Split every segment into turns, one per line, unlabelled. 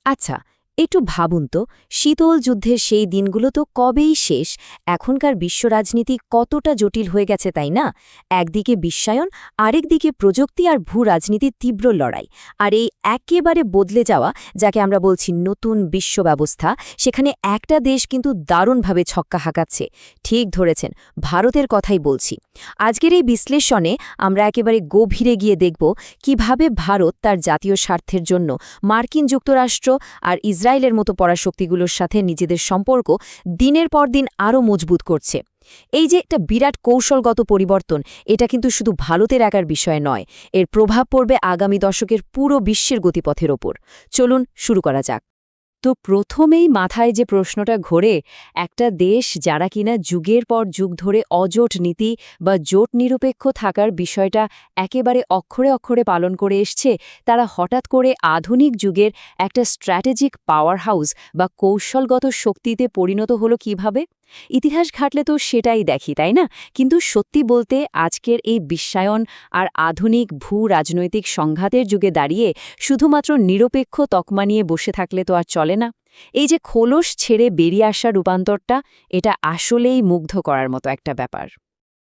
আচ্ছা, একটু ভাবুন তো, শীতল যুদ্ধের সেই দিনগুলো তো কবেই শেষ। এখনকার বিশ্ব রাজনীতি কতটা জটিল হয়ে গেছে, তাই না? একদিকে বিশ্বায়ন, আরেকদিকে প্রযুক্তি আর ভূ রাজনীতির তীব্র লড়াই। আর এই একেবারে বদলে যাওয়া, যাকে আমরা বলছি নতুন বিশ্ব ব্যবস্থা, সেখানে একটা দেশ কিন্তু দারুণভাবে ছক্কা হাঁকাচ্ছে। ঠিক ধরেছেন, ভারতের কথাই বলছি। আজকের এই বিশ্লেষণে আমরা একেবারে গভীরে গিয়ে দেখব কিভাবে ভারত তার জাতীয় স্বার্থের জন্য মার্কিন যুক্তরাষ্ট্র আর ইসরায়েলের মতো পরাশক্তিগুলোর সাথে নিজেদের সম্পর্ক দিনের পর দিন আরও মজবুত করছে। এই যে একটা বিরাট কৌশলগত পরিবর্তন, এটা কিন্তু শুধু ভারতের একার বিষয় নয়, এর প্রভাব পড়বে আগামী দশকের পুরো বিশ্বের গতিপথের ওপর। চলুন শুরু করা যাক। তো প্রথমেই মাথায় যে প্রশ্নটা ঘোরে, একটা দেশ যারা কিনা যুগের পর যুগ ধরে অজোট নীতি বা জোট নিরপেক্ষ থাকার বিষয়টা একেবারে অক্ষরে অক্ষরে পালন করে এসছে, তারা হঠাৎ করে আধুনিক যুগের একটা স্ট্র্যাটেজিক পাওয়ার হাউস বা কৌশলগত শক্তিতে পরিণত হলো কিভাবে? ইতিহাস ঘাটলে তো সেটাই দেখি, তাই না? কিন্তু সত্যি বলতে আজকের এই বিশ্বায়ন আর আধুনিক ভূ রাজনৈতিক সংঘাতের যুগে দাঁড়িয়ে শুধুমাত্র নিরপেক্ষ তকমা নিয়ে বসে থাকলে তো আর চলে না। এই যে খোলস ছেড়ে বেরিয়ে আসা রূপান্তরটা, এটা আসলেই মুগ্ধ করার মতো একটা ব্যাপার।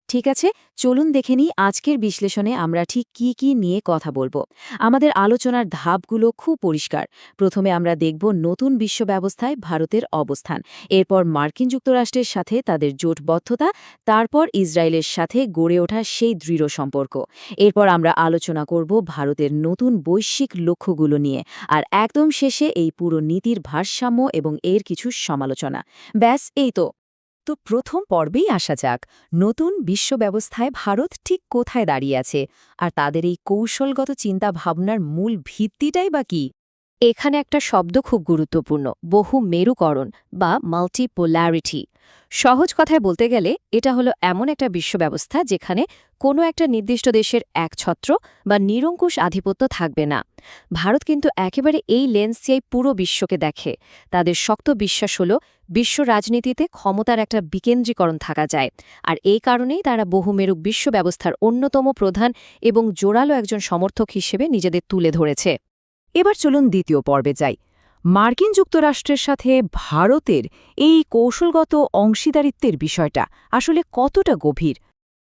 ঠিক আছে, চলুন দেখে নিই আজকের বিশ্লেষণে আমরা ঠিক কি কি নিয়ে কথা বলবো। আমাদের আলোচনার ধাপগুলো খুব পরিষ্কার। প্রথমে আমরা দেখব নতুন বিশ্ব ব্যবস্থায় ভারতের অবস্থান, এরপর মার্কিন যুক্তরাষ্ট্রের সাথে তাদের জোটবদ্ধতা, তারপর ইসরায়েলের সাথে গড়ে ওঠা সেই দৃঢ় সম্পর্ক। এরপর আমরা আলোচনা করব ভারতের নতুন বৈশ্বিক লক্ষ্যগুলো নিয়ে, আর একদম শেষে এই পুরো নীতির ভারসাম্য এবং এর কিছু সমালোচনা। ব্যাস, এই তো। তো প্রথম পর্বেই আসা যাক, নতুন বিশ্ব ব্যবস্থায় ভারত ঠিক কোথায় দাঁড়িয়ে আছে, আর তাদের এই কৌশলগত চিন্তা ভাবনার মূল ভিত্তিটাই বা কি? এখানে একটা শব্দ খুব গুরুত্বপূর্ণ, বহু মেরুকরণ বা মাল্টিপোলারিটি। সহজ কথায় বলতে গেলে এটা হলো এমন একটা বিশ্ব ব্যবস্থা যেখানে কোনো একটা নির্দিষ্ট দেশের একছত্র বা নিরঙ্কুশ আধিপত্য থাকবে না। ভারত কিন্তু একেবারে এই লেন্স দিয়েই পুরো বিশ্বকে দেখে। তাদের শক্ত বিশ্বাস হলো বিশ্ব রাজনীতিতে ক্ষমতার একটা বিকেন্দ্রীকরণ থাকা যায়, আর এই কারণেই তারা বহুমেরু বিশ্ব ব্যবস্থার অন্যতম প্রধান এবং জোরালো একজন সমর্থক হিসেবে নিজেদের তুলে ধরেছে। এবার চলুন দ্বিতীয় পর্বে যাই। মার্কিন যুক্তরাষ্ট্রের সাথে ভারতের এই কৌশলগত অংশীদারিত্বের বিষয়টা আসলে কতটা গভীর?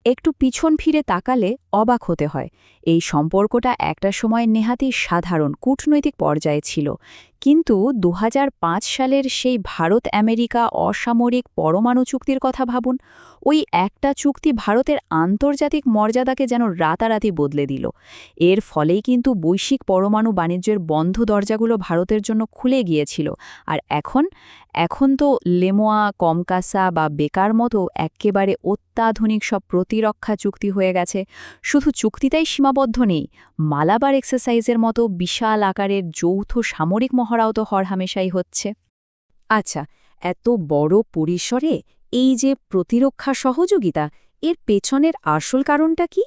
একটু পিছন ফিরে তাকালে অবাক হতে হয়। এই সম্পর্কটা একটা সময় নেহাতই সাধারণ কূটনৈতিক পর্যায়ে ছিল, কিন্তু ২০০৫ সালের সেই ভারত আমেরিকা অসামরিক পরমাণু চুক্তির কথা ভাবুন। ওই একটা চুক্তি ভারতের আন্তর্জাতিক মর্যাদাকে যেন রাতারাতি বদলে দিল। এর ফলেই কিন্তু বৈশ্বিক পরমাণু বাণিজ্যের বন্ধ দরজাগুলো ভারতের জন্য খুলে গিয়েছিল। আর এখন তো লেমোয়া, কমকাসা বা বেকার মতো একেবারে অত্যাধুনিক সব প্রতিরক্ষা চুক্তি হয়ে গেছে। শুধু চুক্তিটাই সীমাবদ্ধ নেই, মালাবার এক্সারসাইজের মতো বিশাল আকারের যৌথ সামরিক মহড়াও তো হরহামেশাই হচ্ছে। আচ্ছা, এত বড় পরিসরে এই যে প্রতিরক্ষা সহযোগিতা, এর পেছনের আসল কারণটা কি?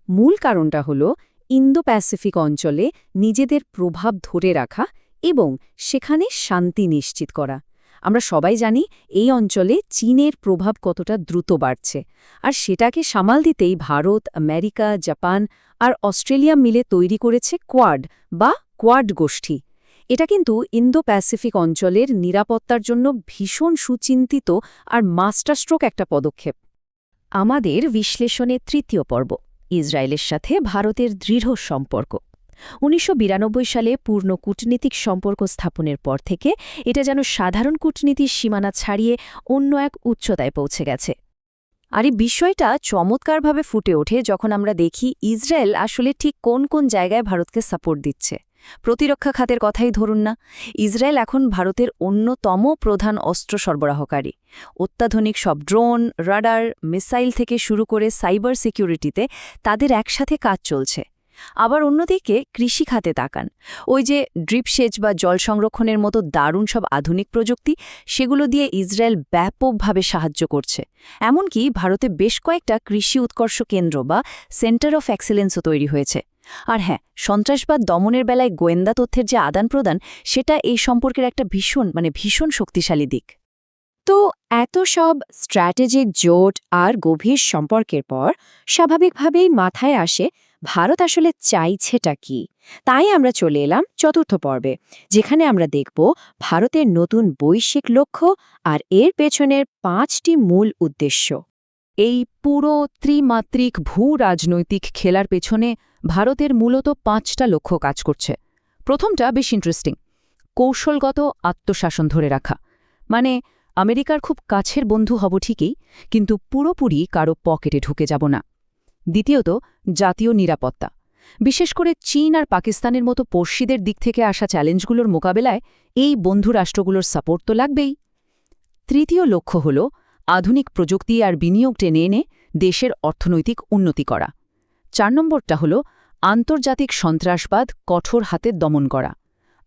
মূল কারণটা হল ইন্দো প্যাসিফিক অঞ্চলে নিজেদের প্রভাব ধরে রাখা এবং সেখানে শান্তি নিশ্চিত করা। আমরা সবাই জানি এই অঞ্চলে চীনের প্রভাব কতটা দ্রুত বাড়ছে, আর সেটাকে সামাল দিতেই ভারত, আমেরিকা, জাপান আর অস্ট্রেলিয়া মিলে তৈরি করেছে কোয়াড গোষ্ঠী। এটা কিন্তু ইন্দো প্যাসিফিক অঞ্চলের নিরাপত্তার জন্য ভীষণ সুচিন্তিত আর মাস্টারস্ট্রোক একটা পদক্ষেপ। আমাদের বিশ্লেষণে তৃতীয় পর্ব, ইসরায়েলের সাথে ভারতের দৃঢ় সম্পর্ক। ১৯৯২ সালে পূর্ণ কূটনীতিক সম্পর্ক স্থাপনের পর থেকে এটা যেন সাধারণ কূটনীতির সীমানা ছাড়িয়ে অন্য এক উচ্চতায় পৌঁছে গেছে। আর এই বিষয়টা চমৎকারভাবে ফুটে ওঠে যখন আমরা দেখি ইসরায়েল আসলে ঠিক কোন কোন জায়গায় ভারতকে সাপোর্ট দিচ্ছে। প্রতিরক্ষা খাতের কথাই ধরুন না, ইসরায়েল এখন ভারতের অন্যতম প্রধান অস্ত্র সরবরাহকারী। অত্যাধুনিক সব ড্রোন, রাডার, মিসাইল থেকে শুরু করে সাইবার সিকিউরিটিতে তাদের একসাথে কাজ চলছে। আবার অন্যদিকে কৃষি খাতে তাকান, ওই যে ড্রিপ সেচ বা জল সংরক্ষণের মতো দারুণ সব আধুনিক প্রযুক্তি, সেগুলো দিয়ে ইসরায়েল ব্যাপকভাবে সাহায্য করছে। এমনকি ভারতে বেশ কয়েকটা কৃষি উৎকর্ষ কেন্দ্র বা সেন্টার অফ এক্সেলেন্সও তৈরি হয়েছে। আর হ্যাঁ, সন্ত্রাসবাদ দমনের বেলায় গোয়েন্দা তথ্যের যে আদান প্রদান, সেটা এই সম্পর্কের একটা ভীষণ শক্তিশালী দিক। তো এত সব স্ট্র্যাটেজিক জোট আর গভীর সম্পর্কের পর স্বাভাবিকভাবেই মাথায় আসে
ভারত আসলে চাইছেটা কি? তাই আমরা চলে এলাম চতুর্থ পর্বে, যেখানে আমরা দেখব ভারতের নতুন বৈশ্বিক লক্ষ্য আর এর পেছনের 5টি মূল উদ্দেশ্য।
এই পুরো ত্রিমাত্রিক ভূ-রাজনৈতিক খেলার পেছনে ভারতের মূলত 5টা লক্ষ্য কাজ করছে। প্রথমটা বেশ ইন্টারেস্টিং, কৌশলগত আত্মশাসন ধরে রাখা। মানে আমেরিকার খুব কাছের বন্ধু হব ঠিকই, কিন্তু পুরোপুরি কারো পকেটে ঢুকে যাব না। দ্বিতীয়ত, জাতীয় নিরাপত্তা। বিশেষ করে চীন আর পাকিস্তানের মতো পড়শিদের দিক থেকে আসা চ্যালেঞ্জগুলোর মোকাবেলায় এই বন্ধু রাষ্ট্রগুলোর সাপোর্ট তো লাগবেই। তৃতীয় লক্ষ্য হল আধুনিক প্রযুক্তি আর বিনিয়োগ টেনে এনে দেশের অর্থনৈতিক উন্নতি করা। 4 নম্বরটা হল আন্তর্জাতিক সন্ত্রাসবাদ কঠোর হাতে দমন করা।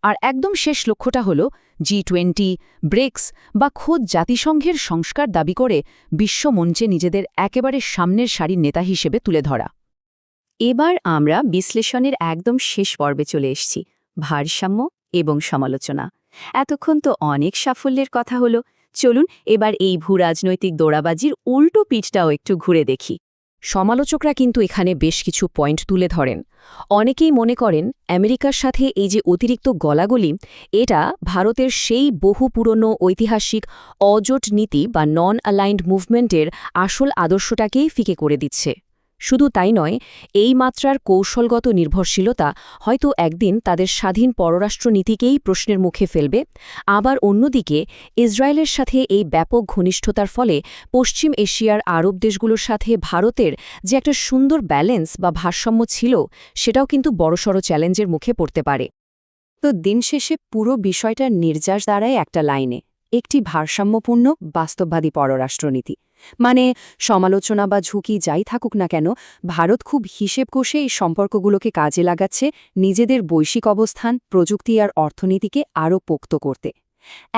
আর একদম শেষ লক্ষ্যটা হল G20, ব্রিক্স বা খোদ জাতিসংঘের সংস্কার দাবি করে বিশ্বমঞ্চে নিজেদের একেবারে সামনের সারির নেতা হিসেবে তুলে ধরা।
এবার আমরা বিশ্লেষণের একদম শেষ পর্বে চলে এসেছি, ভারসাম্য এবং সমালোচনা। এতক্ষণ তো অনেক সাফল্যের কথা হলো, চলুন এবার এই ভূরাজনৈতিক দৌড়াবাজির উল্টো পিঠটাও একটু ঘুরে দেখি।
সমালোচকরা কিন্তু এখানে বেশ কিছু পয়েন্ট তুলে ধরেন। অনেকেই মনে করেন আমেরিকার সাথে এই যে অতিরিক্ত গলাগলি, এটা ভারতের সেই বহু পুরনো ঐতিহাসিক অজোট নীতি বা নন অ্যালাইন্ড মুভমেন্টের আসল আদর্শটাকেই ফিকে করে দিচ্ছে। শুধু তাই নয়, এই মাত্রার কৌশলগত নির্ভরশীলতা হয়তো একদিন তাদের স্বাধীন পররাষ্ট্রনীতিকেই প্রশ্নের মুখে ফেলবে। আবার অন্যদিকে ইসরায়েলের সাথে এই ব্যাপক ঘনিষ্ঠতার ফলে পশ্চিম এশিয়ার আরব দেশগুলোর সাথে ভারতের যে একটা সুন্দর ব্যালেন্স বা ভারসাম্য ছিল, সেটাও কিন্তু বড়সড় চ্যালেঞ্জের মুখে পড়তে পারে।
তো দিন শেষে পুরো বিষয়টার নির্যাস দাঁড়ায় একটা লাইনে, একটি ভারসাম্যপূর্ণ বাস্তববাদী পররাষ্ট্রনীতি। মানে সমালোচনা বা ঝুঁকি যাই থাকুক না কেন, ভারত খুব হিসেব কষে এই সম্পর্কগুলোকে কাজে লাগাচ্ছে নিজেদের বৈশ্বিক অবস্থান, প্রযুক্তি আর অর্থনীতিকে আরও পোক্ত করতে।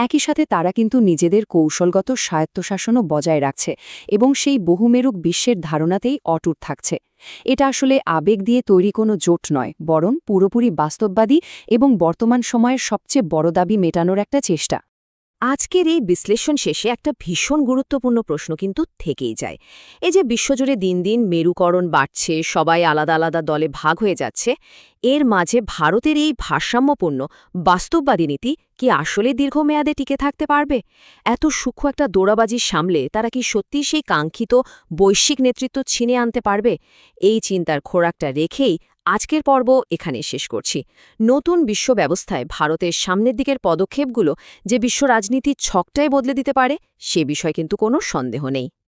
একই সাথে তারা কিন্তু নিজেদের কৌশলগত স্বায়ত্তশাসনও বজায় রাখছে এবং সেই বহুমেরুক বিশ্বের ধারণাতেই অটুট থাকছে। এটা আসলে আবেগ দিয়ে তৈরি কোনো জোট নয়, বরং পুরোপুরি বাস্তববাদী এবং বর্তমান সময়ের সবচেয়ে বড় দাবি মেটানোর একটা চেষ্টা।
আজকের এই বিশ্লেষণ শেষে একটা ভীষণ গুরুত্বপূর্ণ প্রশ্ন কিন্তু থেকেই যায়। এই যে বিশ্বজুড়ে দিন দিন মেরুকরণ বাড়ছে, সবাই আলাদা আলাদা দলে ভাগ হয়ে যাচ্ছে, এর মাঝে ভারতের এই ভারসাম্যপূর্ণ বাস্তববাদী নীতি কি আসলে দীর্ঘমেয়াদে টিকে থাকতে পারবে? এত সূক্ষ্ম একটা দৌড়াবাজি সামলে তারা কি সত্যিই সেই কাঙ্ক্ষিত বৈশ্বিক নেতৃত্ব ছিনিয়ে আনতে পারবে? এই চিন্তার খোরাকটা রেখেই আজকের পর্ব এখানে শেষ করছি। নতুন বিশ্ব ব্যবস্থায় ভারতের সামনের দিকের পদক্ষেপগুলো যে বিশ্ব রাজনীতির ছকটাই বদলে দিতে পারে, সে বিষয়ে কিন্তু কোনো সন্দেহ নেই।